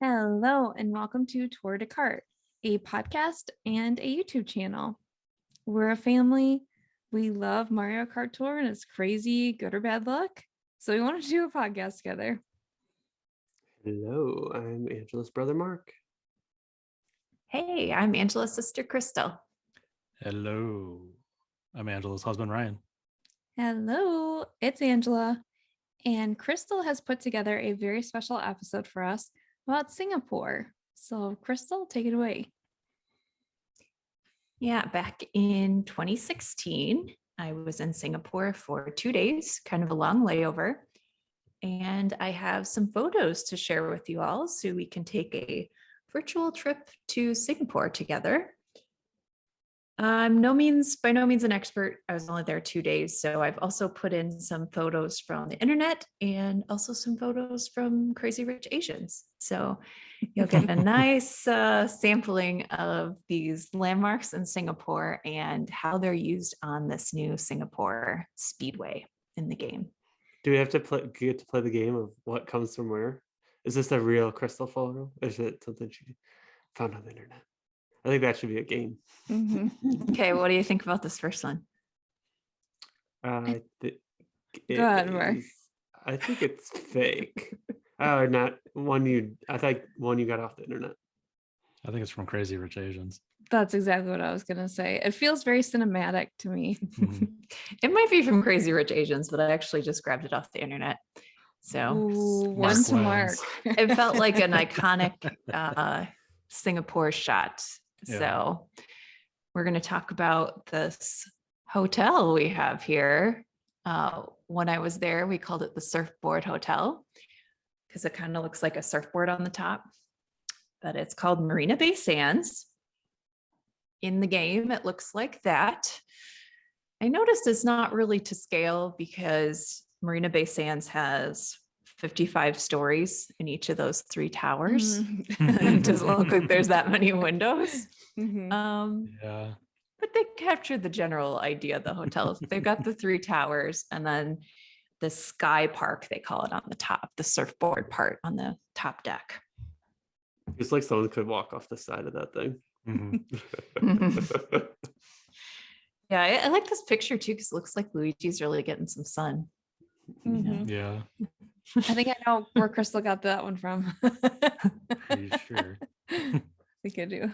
Hello, and welcome to Tour de Kart, a podcast and a YouTube channel. We're a family. We love Mario Kart Tour and its crazy good or bad luck. So we wanted to do a podcast together. Hello, I'm Angela's brother, Mark. Hey, I'm Angela's sister, Kristal. Hello, I'm Angela's husband, Ryan. Hello, it's Angela. And Kristal has put together a very special episode for us about Singapore. So Kristal, take it away. Yeah, back in 2016, I was in Singapore for 2 days, kind of a long layover. And I have some photos to share with you all so we can take a virtual trip to Singapore together. I'm by no means an expert. I was only there 2 days. So I've also put in some photos from the internet and also some photos from Crazy Rich Asians. So you'll get a nice sampling of these landmarks in Singapore and how they're used on this new Singapore Speedway in the game. Do we have to get to play the game of what comes from where? Is this a real Kristal photo? Or is it something she found on the internet? I think that should be a game. Okay, what do you think about this first one? Go ahead, Mark. I think it's fake. Not one I thought one you got off the internet. I think it's from Crazy Rich Asians. That's exactly what I was going to say. It feels very cinematic to me. It might be from Crazy Rich Asians, but I actually just grabbed it off the internet. So one to Mark. It felt like an iconic Singapore shot. Yeah. So we're going to talk about this hotel we have here. When I was there, we called it the Surfboard Hotel because it kind of looks like a surfboard on the top, but it's called Marina Bay Sands. In the game, it looks like that. I noticed it's not really to scale because Marina Bay Sands has 55 stories in each of those 3 towers. It doesn't look like there's that many windows. Yeah. But they captured the general idea of the hotel. They've got the 3 towers and then the sky park, they call it, on the top, the surfboard part on the top deck. It's like someone could walk off the side of that thing. Yeah, I like this picture too because it looks like Luigi's really getting some sun. Yeah. I think I know where Kristal got that one from. Are you sure? I think I do.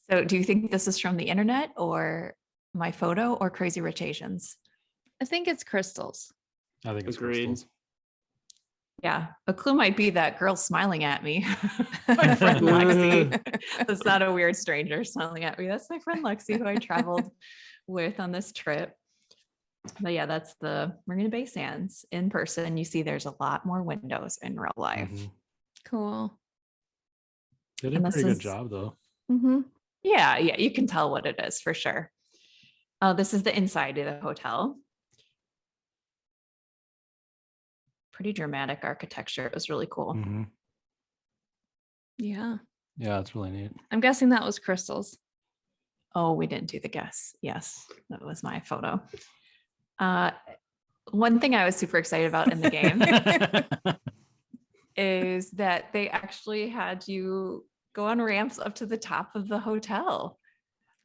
So do you think this is from the internet or my photo or Crazy Rich Asians? I think it's Kristal's. I think it's Agreed. Kristal's. Yeah, a clue might be that girl smiling at me. My friend Lexi. That's not a weird stranger smiling at me. That's my friend Lexi, who I traveled with on this trip. But yeah, that's the Marina Bay Sands in person. You see there's a lot more windows in real life. Cool. They did a pretty good job though. Yeah, you can tell what it is for sure. This is the inside of the hotel. Pretty dramatic architecture. It was really cool. Yeah. Yeah, it's really neat. I'm guessing that was Kristal's. Oh, we didn't do the guess. Yes, that was my photo. One thing I was super excited about in the game is that they actually had you go on ramps up to the top of the hotel,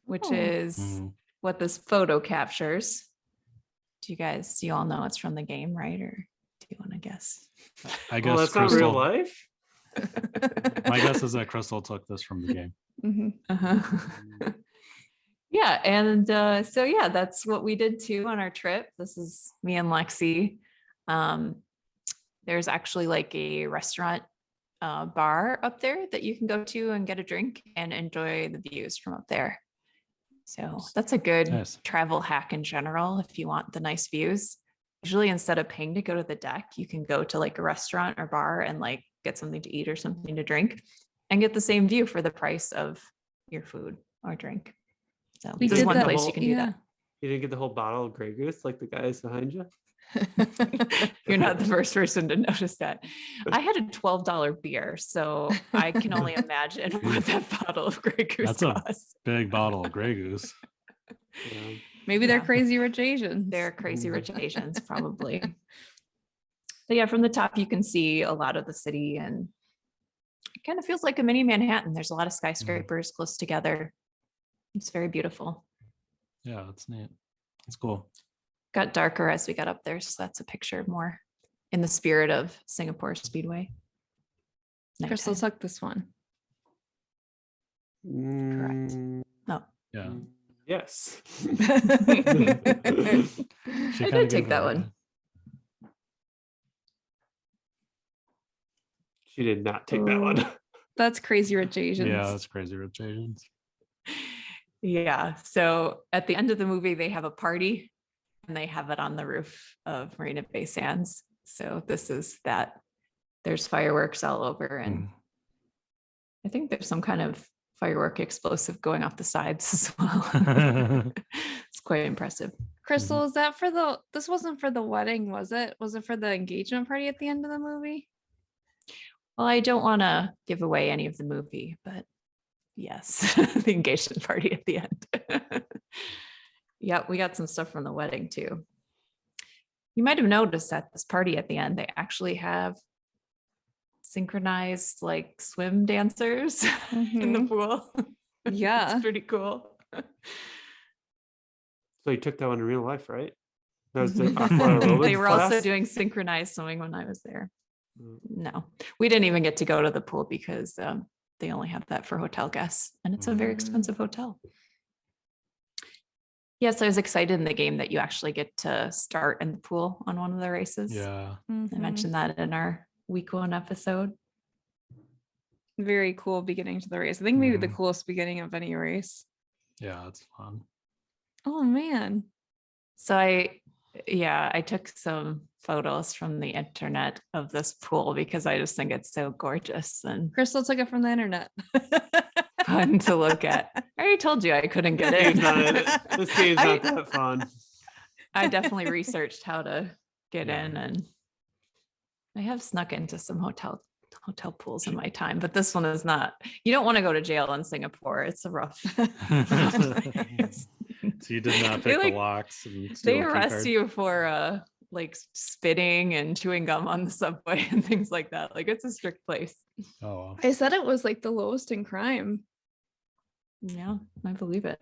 which is what this photo captures. Do you all know it's from the game, right? Or do you want to guess? I guess that's Kristal, not real life. My guess is that Kristal took this from the game. Yeah, and so yeah, that's what we did too on our trip. This is me and Lexi. There's actually like a restaurant bar up there that you can go to and get a drink and enjoy the views from up there. So that's a good travel hack in general if you want the nice views. Usually instead of paying to go to the deck, you can go to like a restaurant or bar and like get something to eat or something to drink and get the same view for the price of your food or drink. So We this is did one that. place you can do that. You didn't get the whole bottle of Grey Goose like the guys behind you? You're not the first person to notice that. I had a $12 beer, so I can only imagine what that bottle of Grey Goose That's was. a big bottle of Grey Goose. Yeah. Maybe they're Crazy Rich Asians. They're Crazy Rich Asians, probably. But yeah, from the top, you can see a lot of the city and It kind of feels like a mini Manhattan. There's a lot of skyscrapers close together. It's very beautiful. Yeah, that's neat. That's cool. Got darker as we got up there, so that's a picture more in the spirit of Singapore Speedway. Kristal Nighttime. took this one. Correct. Mm, Oh, Yeah. yes. I kinda did take gave it that away. one. She did not take that Oh. one. That's Crazy Rich Asians. Yeah, that's Crazy Rich Asians. Yeah. So at the end of the movie, they have a party and they have it on the roof of Marina Bay Sands. So this is that. There's fireworks all over, and Mhm. I think there's some kind of firework explosive going off the sides as well. It's quite impressive. Kristal, is that for this wasn't for the wedding, was it? Was it for the engagement party at the end of the movie? Well, I don't want to give away any of the movie, but yes, the engagement party at the end. Yeah, we got some stuff from the wedding too. You might have noticed at this party at the end, they actually have synchronized like swim dancers in the Mhm. pool. Yeah. It's pretty cool. So you took that one in real life, right? That was the Mhm. aqua aerobics They were also class? doing synchronized swimming when I was there. Mm. No, we didn't even get to go to the pool because they only have that for hotel guests, and it's a very expensive hotel. Yes, I was excited in the game that you actually get to start in the pool on one of the races. Yeah. I Mhm. mentioned that in our week 1 episode. Very cool beginning to the race. I think maybe the Mhm. coolest beginning of any race. Yeah, it's fun. Oh man. So I took some photos from the internet of this pool because I just think it's so gorgeous and Kristal took it from the internet. fun to look at. I already told you I couldn't get This in. game's not, this game's I- not that fun. I definitely researched how to get Yeah. in, and I have snuck into some hotel pools in my time, but this one is not. You don't want to go to jail in Singapore. It's a rough. place. So you did not They, pick the like, locks and They steal a key arrest card? you for like spitting and chewing gum on the subway and things like that. Like, it's a strict place. Oh, wow. I said it was like the lowest in crime. Yeah, I believe it.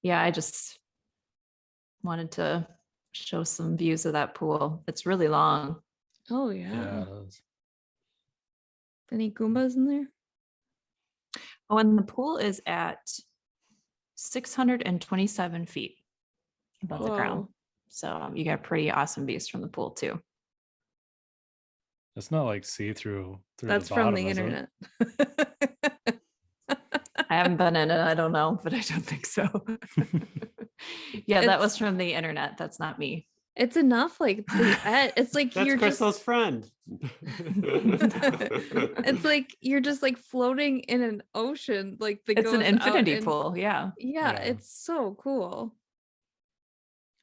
Yeah, I just wanted to show some views of that pool. It's really long. Oh Yeah, yeah. it is. Any Goombas in there? Oh, and the pool is at 627 feet above the ground. Whoa. So you got pretty awesome views from the pool too. It's not like see-through through That's the from bottom, the is it? internet. I haven't been in it. I don't know, but I don't think so. Yeah, that It's- was from the internet. That's not me. It's enough, like it's like That's you're Kristal's just friend. it's like you're just like floating in an ocean, like that It's an goes infinity out and- pool. Yeah. Yeah, Yeah. it's so cool.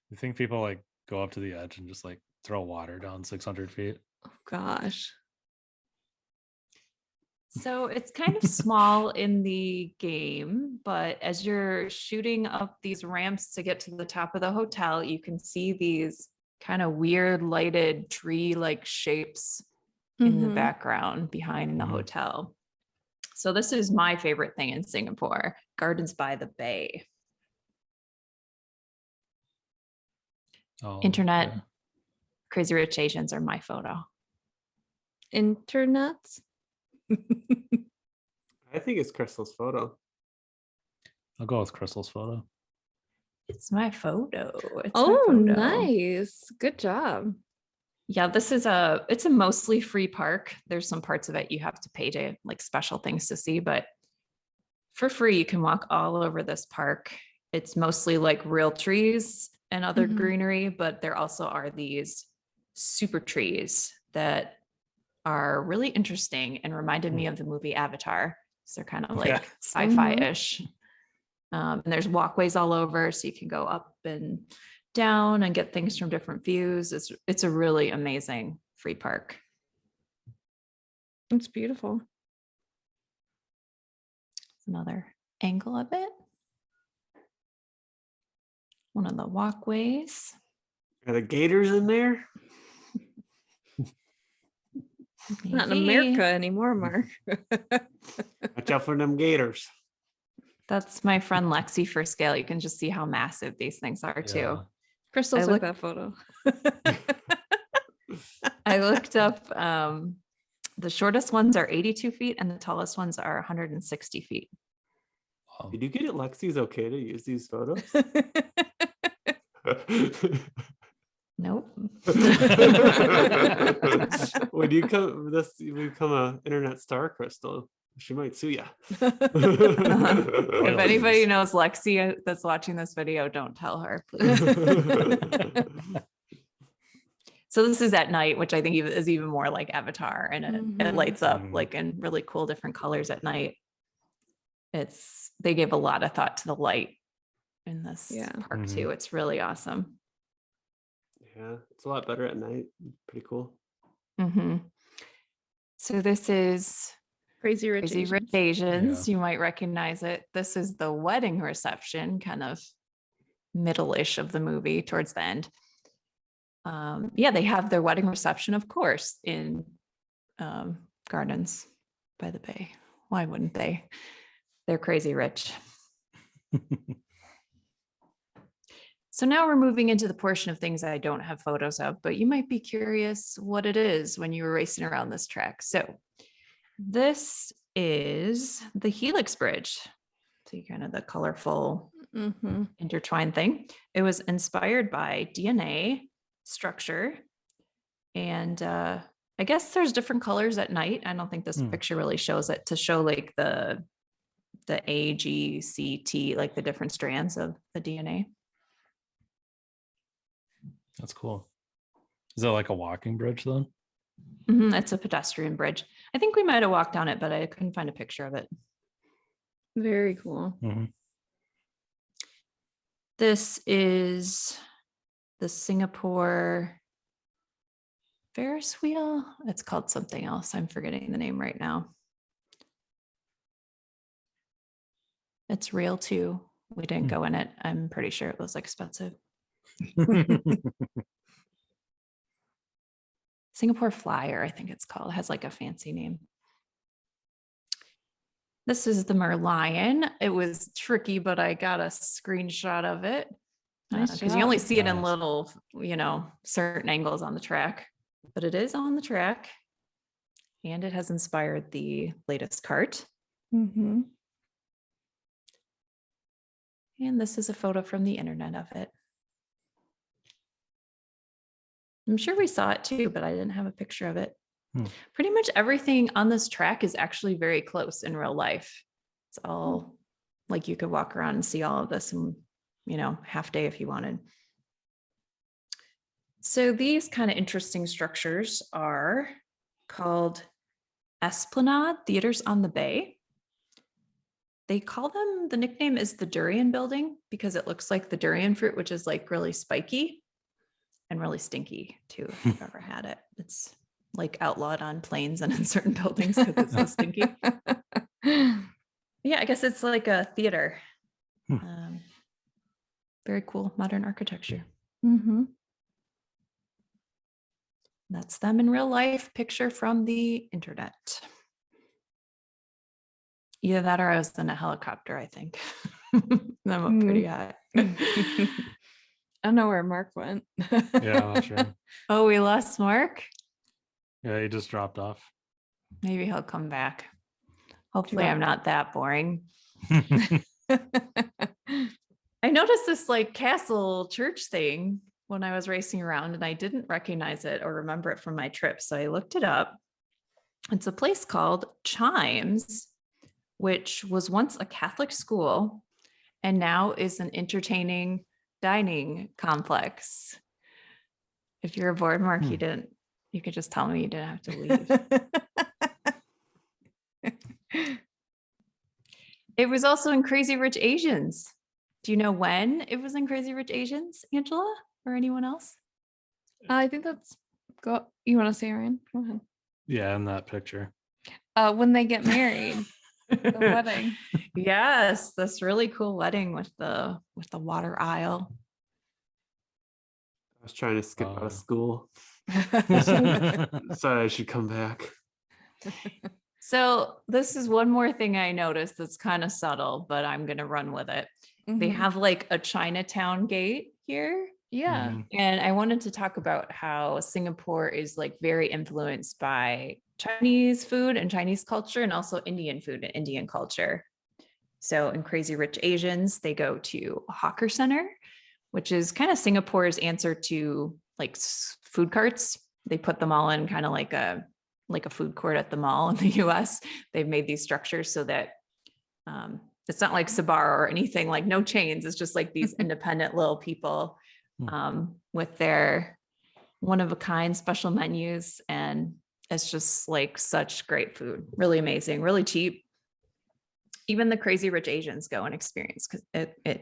You think people like go up to the edge and just like throw water down 600 feet? Oh gosh. So it's kind of small in the game, but as you're shooting up these ramps to get to the top of the hotel, you can see these kind of weird lighted tree-like shapes in the Mhm. background behind the Mhm. hotel. So this is my favorite thing in Singapore, Gardens by the Bay. Oh, Internet, yeah. Crazy Rich Asians are my photo. Internets. I think it's Kristal's photo. I'll go with Kristal's photo. It's my photo. It's my Oh, photo. nice. Good job. Yeah, it's a mostly free park. There's some parts of it you have to pay to like special things to see, but for free, you can walk all over this park. It's mostly like real trees and other Mhm. greenery, but there also are these super trees that are really interesting and reminded me of the movie Avatar. So they're kind of like Yeah. sci-fi-ish. And there's walkways all over, so you can go up and down and get things from different views. It's a really amazing free park. It's beautiful. Another angle of it. One of the walkways. Are the gators in there? Not in Maybe. America anymore, Mark. Watch out for them gators. That's my friend Lexi for scale. You can just see how massive these things are Yeah. too. Kristal I took look- that photo. I looked up the shortest ones are 82 feet and the tallest ones are 160 feet. Wow. Did you get it? Lexi's okay to use these photos? Nope. When you become a internet star, Kristal, she might sue you. If Royalties. anybody knows Lexi that's watching this video, don't tell her, please. So this is at night, which I think is even more like Avatar, and it Mhm. lights up Mhm. like in really cool different colors at night. They gave a lot of thought to the light in this Yeah. park Mhm. too. It's really awesome. Yeah, it's a lot better at night. Pretty cool. So this is Crazy Rich Crazy Rich Asians. Asians. You might recognize it. This is the wedding reception, kind of middle-ish of the movie towards the end. Yeah, they have their wedding reception, of course, in Gardens by the Bay. Why wouldn't they? They're crazy rich. So now we're moving into the portion of things I don't have photos of, but you might be curious what it is when you were racing around this track. So this is the Helix Bridge. See kind of the colorful Mm-hmm. intertwined thing. It was inspired by DNA structure. And I guess there's different colors at night. I don't think this picture really shows it to show like the A, G, C, T, like the different strands of the DNA. That's cool. Is that like a walking bridge then? It's a pedestrian bridge. I think we might have walked down it, but I couldn't find a picture of it. Very cool. Mhm. This is the Singapore Ferris wheel. It's called something else. I'm forgetting the name right now. It's real too. We didn't go in it. I'm pretty sure it was expensive. Singapore Flyer, I think it's called. It has like a fancy name. This is the Merlion. It was tricky, but I got a screenshot of it. Nice Because you only job. see it in Nice. little, certain angles on the track, but it is on the track. And it has inspired the latest Kart. Mm-hmm. And this is a photo from the internet of it. I'm sure we saw it too, but I didn't have a picture of it. Pretty much everything on this track is actually very close in real life. It's all like you could walk around and see all of this in, half day if you wanted. So these kind of interesting structures are called Esplanade Theaters on the Bay. They call them, the nickname is the Durian Building because it looks like the durian fruit, which is like really spiky and really stinky too, if you've ever had it. It's like outlawed on planes and in certain buildings because it's so stinky. Yeah, I guess it's like a theater. Very cool modern architecture. Mm-hmm. That's them in real life, picture from the internet. Either that or I was in a helicopter, I think. I'm up pretty high. I don't know where Mark went. Yeah, I'm not sure. Oh, we lost Mark? Yeah, he just dropped off. Maybe he'll come back. Hopefully I'm not that boring. I noticed this like castle church thing when I was racing around and I didn't recognize it or remember it from my trip. So I looked it up. It's a place called Chimes, which was once a Catholic school and now is an entertaining dining complex. If you're bored, Mark, you could just tell me you didn't have to leave. It was also in Crazy Rich Asians. Do you know when it was in Crazy Rich Asians, Angela, or anyone else? I think that's go. You want to say, Ryan? Go ahead. Yeah, in that picture. When they get married, the wedding. Yes, this really cool wedding with the water aisle. I was trying to skip out Oh. of school. Yeah, Sorry, I should come back. So this is one more thing I noticed that's kind of subtle, but I'm going to run with it. They Mhm. have like a Chinatown gate here. Yeah. Mhm. And I wanted to talk about how Singapore is like very influenced by Chinese food and Chinese culture, and also Indian food and Indian culture. So in Crazy Rich Asians, they go to a hawker center, which is kind of Singapore's answer to like food carts. They put them all in kind of like a food court at the mall in the US. They've made these structures so that it's not like Sabar or anything, like no chains. It's just like these independent little people with their one of a kind special menus. And it's just like such great food, really amazing, really cheap. Even the Crazy Rich Asians go and experience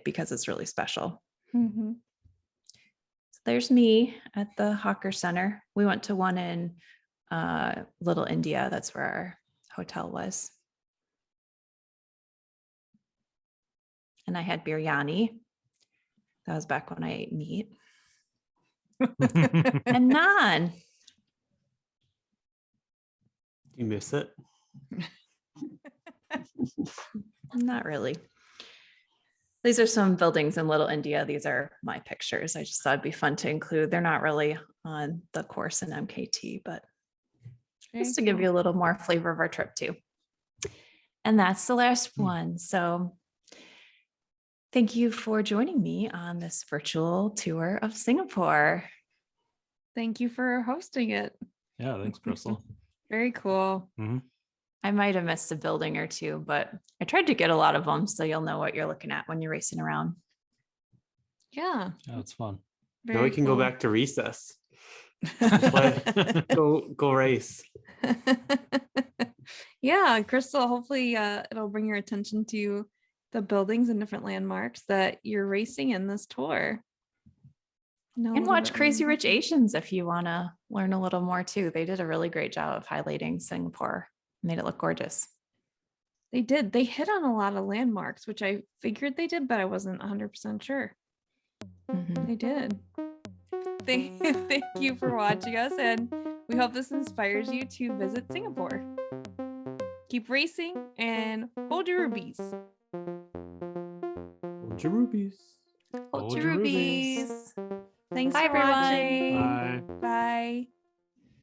because it's really special. Mhm. So there's me at the Hawker Center. We went to one in Little India. That's where our hotel was. And I had biryani. That was back when I ate meat. And naan. You miss it? Not really. These are some buildings in Little India. These are my pictures. I just thought it'd be fun to include. They're not really on the course in MKT, but just to give you a little more flavor of our trip too. And that's the last one. So thank you for joining me on this virtual tour of Singapore. Thank you for hosting it. Yeah, thanks, Kristal. Very cool. Mhm. I might have missed a building or two, but I tried to get a lot of them so you'll know what you're looking at when you're racing around. Yeah. Yeah, it's fun. Now we can go back to recess. Go race. Yeah, Kristal, hopefully it'll bring your attention to the buildings and different landmarks that you're racing in this tour. And watch Crazy Rich Asians if you want to learn a little more too. They did a really great job of highlighting Singapore, made it look gorgeous. They did. They hit on a lot of landmarks, which I figured they did, but I wasn't 100% sure. They did. Thank you for watching us, and we hope this inspires you to visit Singapore. Keep racing and hold your rubies. Hold your rubies. Hold your rubies. Thanks Bye, for everyone. watching. Bye. Bye.